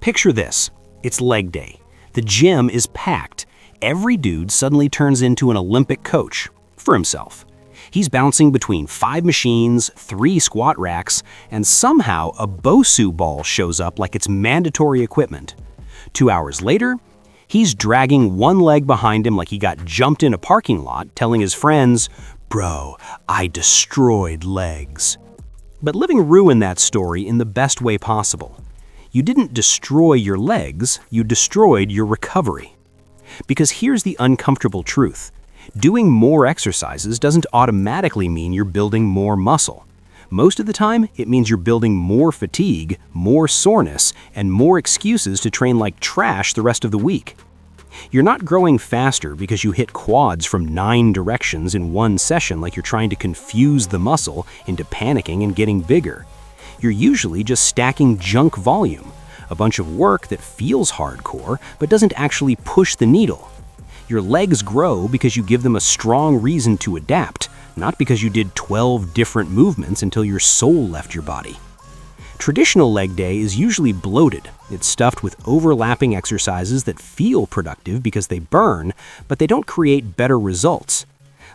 Picture this. It's leg day. The gym is packed. Every dude suddenly turns into an Olympic coach for himself. He's bouncing between 5 machines, 3 squat racks, and somehow a BOSU ball shows up like it's mandatory equipment. 2 hours later, he's dragging one leg behind him like he got jumped in a parking lot, telling his friends, "Bro, I destroyed legs." But living ruined that story in the best way possible. You didn't destroy your legs, you destroyed your recovery. Because here's the uncomfortable truth. Doing more exercises doesn't automatically mean you're building more muscle. Most of the time, it means you're building more fatigue, more soreness, and more excuses to train like trash the rest of the week. You're not growing faster because you hit quads from 9 directions in one session like you're trying to confuse the muscle into panicking and getting bigger. You're usually just stacking junk volume, a bunch of work that feels hardcore but doesn't actually push the needle. Your legs grow because you give them a strong reason to adapt, not because you did 12 different movements until your soul left your body. Traditional leg day is usually bloated. It's stuffed with overlapping exercises that feel productive because they burn, but they don't create better results.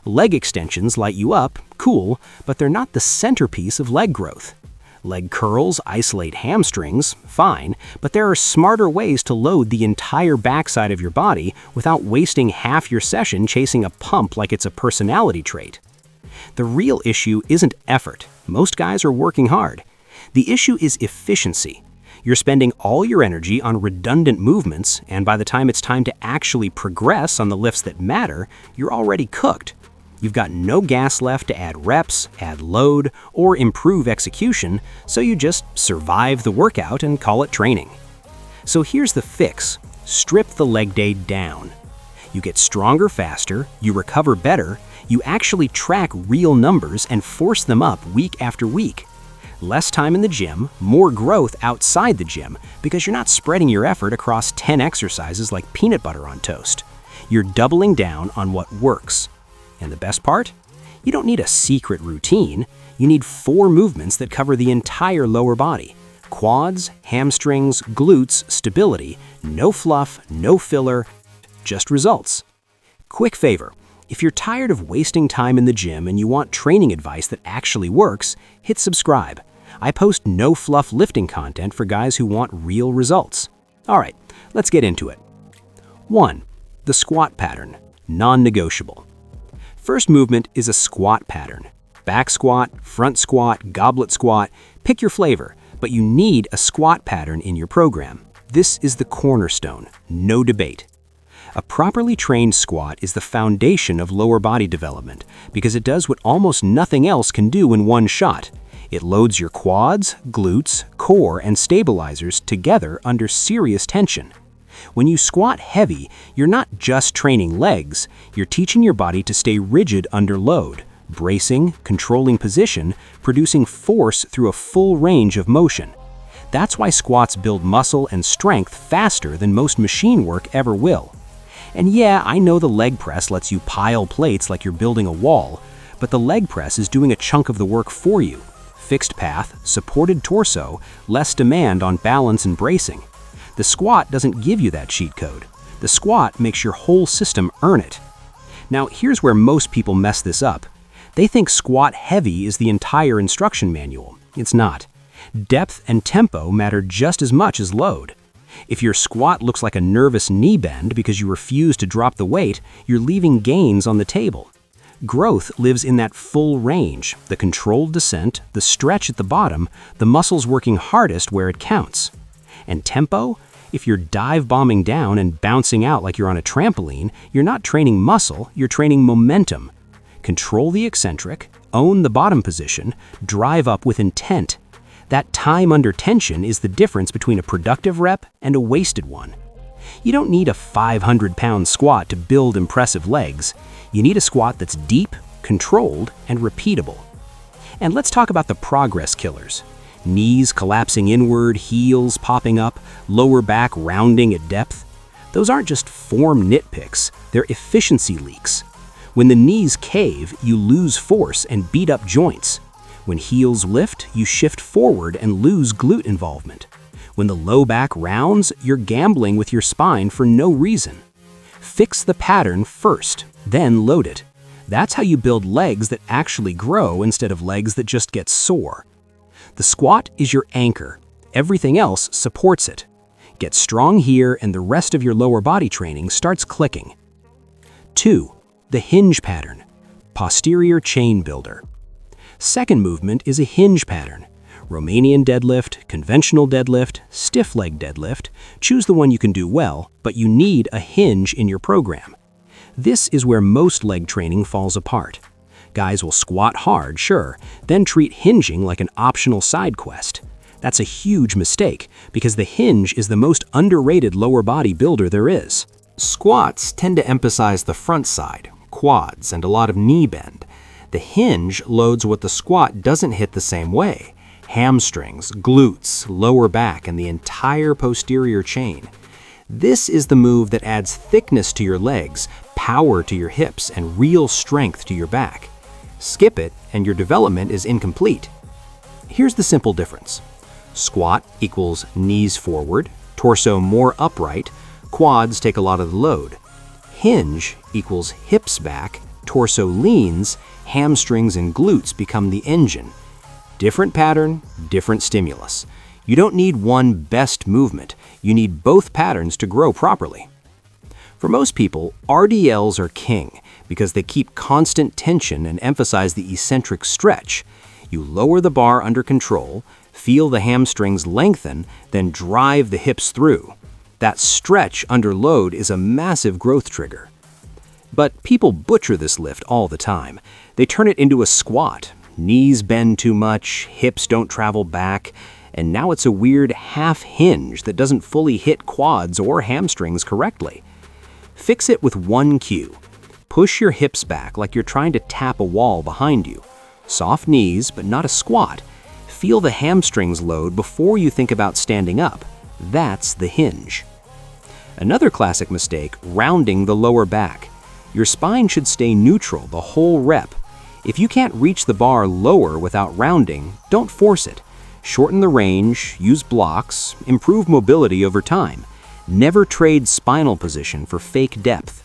Leg extensions light you up, cool, but they're not the centerpiece of leg growth. Leg curls isolate hamstrings, fine, but there are smarter ways to load the entire backside of your body without wasting half your session chasing a pump like it's a personality trait. The real issue isn't effort. Most guys are working hard. The issue is efficiency. You're spending all your energy on redundant movements, and by the time it's time to actually progress on the lifts that matter, you're already cooked. You've got no gas left to add reps, add load, or improve execution, so you just survive the workout and call it training. So here's the fix. Strip the leg day down. You get stronger faster, you recover better, you actually track real numbers and force them up week after week. Less time in the gym, more growth outside the gym, because you're not spreading your effort across 10 exercises like peanut butter on toast. You're doubling down on what works. And the best part? You don't need a secret routine. You need 4 movements that cover the entire lower body. Quads, hamstrings, glutes, stability, no fluff, no filler, just results. Quick favor, if you're tired of wasting time in the gym and you want training advice that actually works, hit subscribe. I post no fluff lifting content for guys who want real results. All right, let's get into it. 1. The squat pattern, non-negotiable. First movement is a squat pattern. Back squat, front squat, goblet squat, pick your flavor, but you need a squat pattern in your program. This is the cornerstone, no debate. A properly trained squat is the foundation of lower body development because it does what almost nothing else can do in one shot. It loads your quads, glutes, core, and stabilizers together under serious tension. When you squat heavy, you're not just training legs, you're teaching your body to stay rigid under load, bracing, controlling position, producing force through a full range of motion. That's why squats build muscle and strength faster than most machine work ever will. And yeah, I know the leg press lets you pile plates like you're building a wall, but the leg press is doing a chunk of the work for you. Fixed path, supported torso, less demand on balance and bracing. The squat doesn't give you that cheat code. The squat makes your whole system earn it. Now, here's where most people mess this up. They think squat heavy is the entire instruction manual. It's not. Depth and tempo matter just as much as load. If your squat looks like a nervous knee bend because you refuse to drop the weight, you're leaving gains on the table. Growth lives in that full range, the controlled descent, the stretch at the bottom, the muscles working hardest where it counts. And tempo? If you're dive bombing down and bouncing out like you're on a trampoline, you're not training muscle, you're training momentum. Control the eccentric, own the bottom position, drive up with intent. That time under tension is the difference between a productive rep and a wasted one. You don't need a 500-pound squat to build impressive legs. You need a squat that's deep, controlled, and repeatable. And let's talk about the progress killers. Knees collapsing inward, heels popping up, lower back rounding at depth. Those aren't just form nitpicks, they're efficiency leaks. When the knees cave, you lose force and beat up joints. When heels lift, you shift forward and lose glute involvement. When the low back rounds, you're gambling with your spine for no reason. Fix the pattern first, then load it. That's how you build legs that actually grow instead of legs that just get sore. The squat is your anchor. Everything else supports it. Get strong here and the rest of your lower body training starts clicking. 2. The hinge pattern. Posterior chain builder. Second movement is a hinge pattern. Romanian deadlift, conventional deadlift, stiff leg deadlift. Choose the one you can do well, but you need a hinge in your program. This is where most leg training falls apart. Guys will squat hard, sure, then treat hinging like an optional side quest. That's a huge mistake, because the hinge is the most underrated lower body builder there is. Squats tend to emphasize the front side, quads, and a lot of knee bend. The hinge loads what the squat doesn't hit the same way: hamstrings, glutes, lower back, and the entire posterior chain. This is the move that adds thickness to your legs, power to your hips, and real strength to your back. Skip it, and your development is incomplete. Here's the simple difference. Squat equals knees forward, torso more upright, quads take a lot of the load. Hinge equals hips back, torso leans, hamstrings and glutes become the engine. Different pattern, different stimulus. You don't need one best movement. You need both patterns to grow properly. For most people, RDLs are king because they keep constant tension and emphasize the eccentric stretch. You lower the bar under control, feel the hamstrings lengthen, then drive the hips through. That stretch under load is a massive growth trigger. But people butcher this lift all the time. They turn it into a squat. Knees bend too much, hips don't travel back, and now it's a weird half hinge that doesn't fully hit quads or hamstrings correctly. Fix it with one cue. Push your hips back like you're trying to tap a wall behind you. Soft knees, but not a squat. Feel the hamstrings load before you think about standing up. That's the hinge. Another classic mistake, rounding the lower back. Your spine should stay neutral the whole rep. If you can't reach the bar lower without rounding, don't force it. Shorten the range, use blocks, improve mobility over time. Never trade spinal position for fake depth.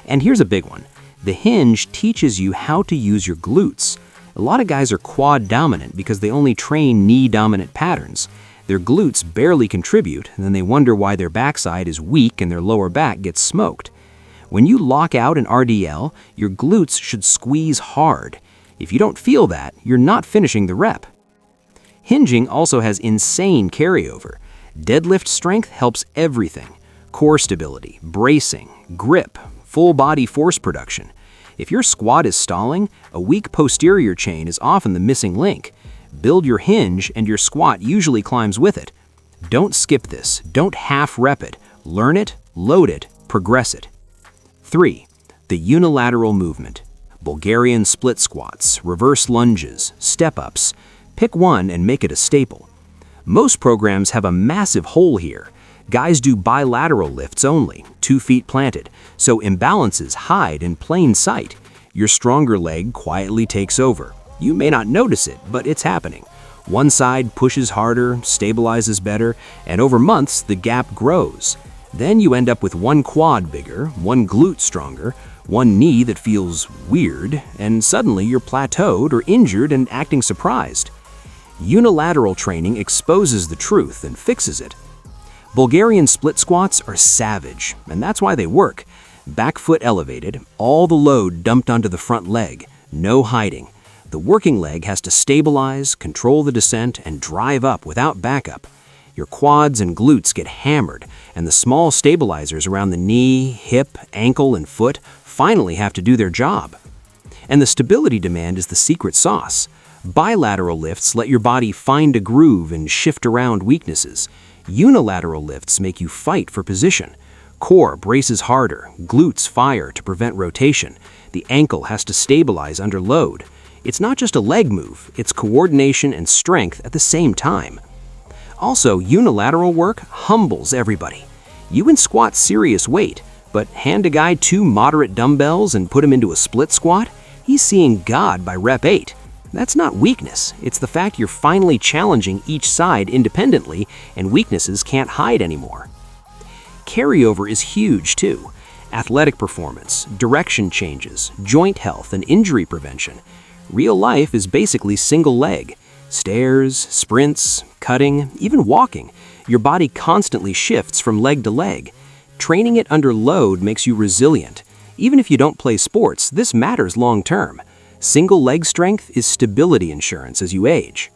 And here's a big one. The hinge teaches you how to use your glutes. A lot of guys are quad dominant because they only train knee dominant patterns. Their glutes barely contribute, and then they wonder why their backside is weak and their lower back gets smoked. When you lock out an RDL, your glutes should squeeze hard. If you don't feel that, you're not finishing the rep. Hinging also has insane carryover. Deadlift strength helps everything: core stability, bracing, grip, full body force production. If your squat is stalling, a weak posterior chain is often the missing link. Build your hinge and your squat usually climbs with it. Don't skip this. Don't half rep it. Learn it, load it, progress it. 3. The unilateral movement. Bulgarian split squats, reverse lunges, step-ups. Pick one and make it a staple. Most programs have a massive hole here. Guys do bilateral lifts only, 2 feet planted, so imbalances hide in plain sight. Your stronger leg quietly takes over. You may not notice it, but it's happening. One side pushes harder, stabilizes better, and over months the gap grows. Then you end up with one quad bigger, one glute stronger, one knee that feels weird, and suddenly you're plateaued or injured and acting surprised. Unilateral training exposes the truth and fixes it. Bulgarian split squats are savage, and that's why they work. Back foot elevated, all the load dumped onto the front leg, no hiding. The working leg has to stabilize, control the descent, and drive up without backup. Your quads and glutes get hammered, and the small stabilizers around the knee, hip, ankle, and foot finally have to do their job. And the stability demand is the secret sauce. Bilateral lifts let your body find a groove and shift around weaknesses. Unilateral lifts make you fight for position. Core braces harder, glutes fire to prevent rotation. The ankle has to stabilize under load. It's not just a leg move, it's coordination and strength at the same time. Also, unilateral work humbles everybody. You can squat serious weight, but hand a guy 2 moderate dumbbells and put him into a split squat, he's seeing God by rep 8. That's not weakness, it's the fact you're finally challenging each side independently and weaknesses can't hide anymore. Carryover is huge too. Athletic performance, direction changes, joint health, and injury prevention. Real life is basically single leg. Stairs, sprints, cutting, even walking. Your body constantly shifts from leg to leg. Training it under load makes you resilient. Even if you don't play sports, this matters long term. Single leg strength is stability insurance as you age.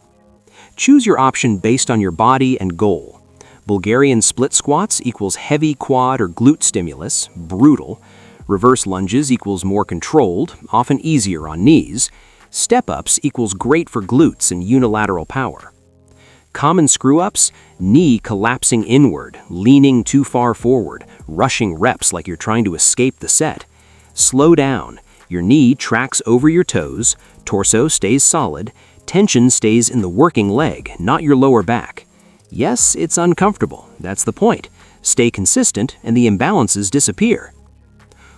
Choose your option based on your body and goal. Bulgarian split squats equals heavy quad or glute stimulus, brutal. Reverse lunges equals more controlled, often easier on knees. Step-ups equals great for glutes and unilateral power. Common screw-ups, knee collapsing inward, leaning too far forward, rushing reps like you're trying to escape the set. Slow down. Your knee tracks over your toes, torso stays solid, tension stays in the working leg, not your lower back. Yes, it's uncomfortable. That's the point. Stay consistent and the imbalances disappear.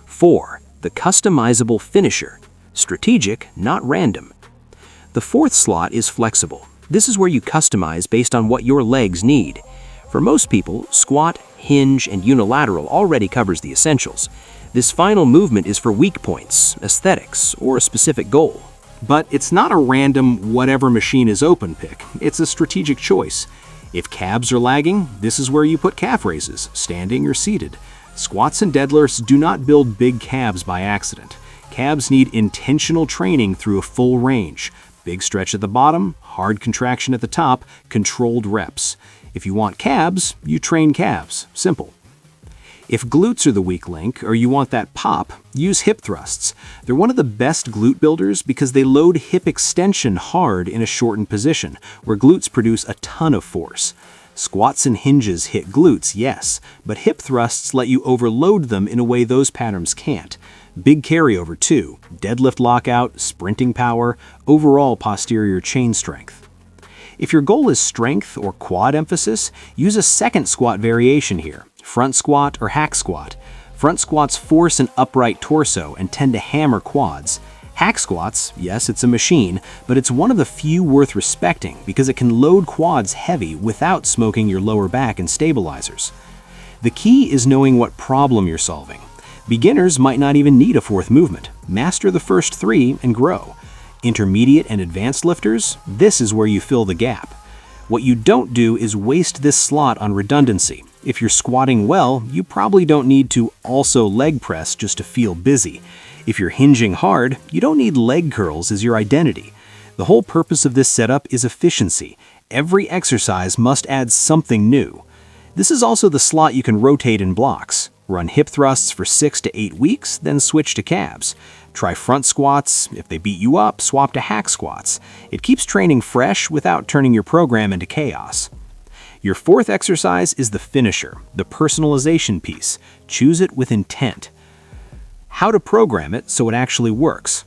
4. The customizable finisher. Strategic, not random. The fourth slot is flexible. This is where you customize based on what your legs need. For most people, squat, hinge, and unilateral already covers the essentials. This final movement is for weak points, aesthetics, or a specific goal. But it's not a random whatever machine is open pick. It's a strategic choice. If calves are lagging, this is where you put calf raises, standing or seated. Squats and deadlifts do not build big calves by accident. Calves need intentional training through a full range. Big stretch at the bottom, hard contraction at the top, controlled reps. If you want calves, you train calves. Simple. If glutes are the weak link, or you want that pop, use hip thrusts. They're one of the best glute builders because they load hip extension hard in a shortened position, where glutes produce a ton of force. Squats and hinges hit glutes, yes, but hip thrusts let you overload them in a way those patterns can't. Big carryover too, deadlift lockout, sprinting power, overall posterior chain strength. If your goal is strength or quad emphasis, use a second squat variation here, front squat or hack squat. Front squats force an upright torso and tend to hammer quads. Hack squats, yes, it's a machine, but it's one of the few worth respecting because it can load quads heavy without smoking your lower back and stabilizers. The key is knowing what problem you're solving. Beginners might not even need a fourth movement. Master the first 3 and grow. Intermediate and advanced lifters, this is where you fill the gap. What you don't do is waste this slot on redundancy. If you're squatting well, you probably don't need to also leg press just to feel busy. If you're hinging hard, you don't need leg curls as your identity. The whole purpose of this setup is efficiency. Every exercise must add something new. This is also the slot you can rotate in blocks. Run hip thrusts for 6 to 8 weeks, then switch to calves. Try front squats. If they beat you up, swap to hack squats. It keeps training fresh without turning your program into chaos. Your fourth exercise is the finisher, the personalization piece. Choose it with intent. How to program it so it actually works.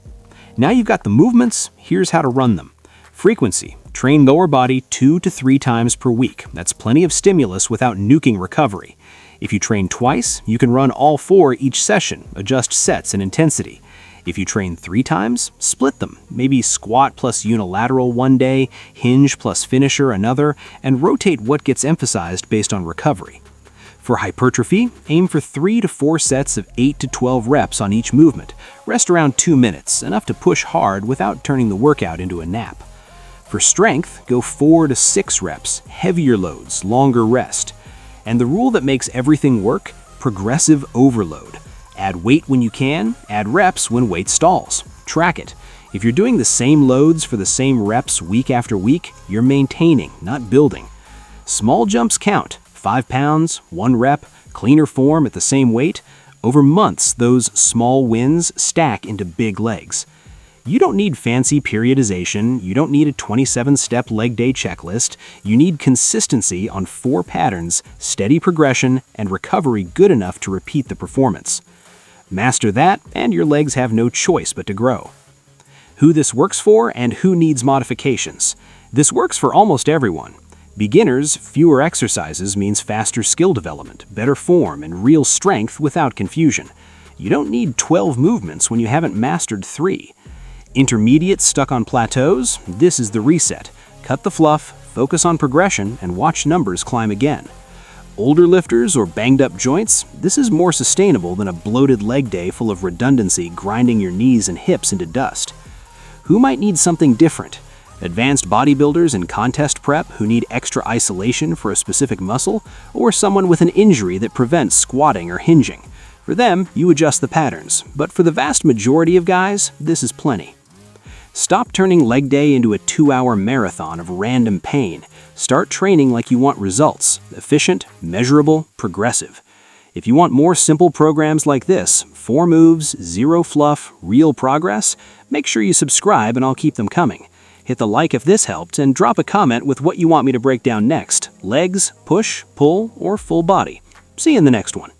Now you've got the movements, here's how to run them. Frequency. Train lower body 2 to 3 times per week. That's plenty of stimulus without nuking recovery. If you train twice, you can run all 4 each session, adjust sets and intensity. If you train 3 times, split them. Maybe squat plus unilateral one day, hinge plus finisher another, and rotate what gets emphasized based on recovery. For hypertrophy, aim for 3 to 4 sets of 8 to 12 reps on each movement. Rest around 2 minutes, enough to push hard without turning the workout into a nap. For strength, go 4 to 6 reps, heavier loads, longer rest. And the rule that makes everything work? Progressive overload. Add weight when you can, add reps when weight stalls. Track it. If you're doing the same loads for the same reps week after week, you're maintaining, not building. Small jumps count. 5 pounds, 1 rep, cleaner form at the same weight. Over months, those small wins stack into big legs. You don't need fancy periodization, you don't need a 27-step leg day checklist, you need consistency on 4 patterns, steady progression, and recovery good enough to repeat the performance. Master that, and your legs have no choice but to grow. Who this works for and who needs modifications. This works for almost everyone. Beginners, fewer exercises means faster skill development, better form, and real strength without confusion. You don't need 12 movements when you haven't mastered 3. Intermediate stuck on plateaus? This is the reset. Cut the fluff, focus on progression, and watch numbers climb again. Older lifters or banged up joints? This is more sustainable than a bloated leg day full of redundancy grinding your knees and hips into dust. Who might need something different? Advanced bodybuilders in contest prep who need extra isolation for a specific muscle, or someone with an injury that prevents squatting or hinging? For them, you adjust the patterns, but for the vast majority of guys, this is plenty. Stop turning leg day into a 2-hour marathon of random pain. Start training like you want results: efficient, measurable, progressive. If you want more simple programs like this, 4 moves, 0 fluff, real progress, make sure you subscribe and I'll keep them coming. Hit the like if this helped and drop a comment with what you want me to break down next: legs, push, pull, or full body. See you in the next one.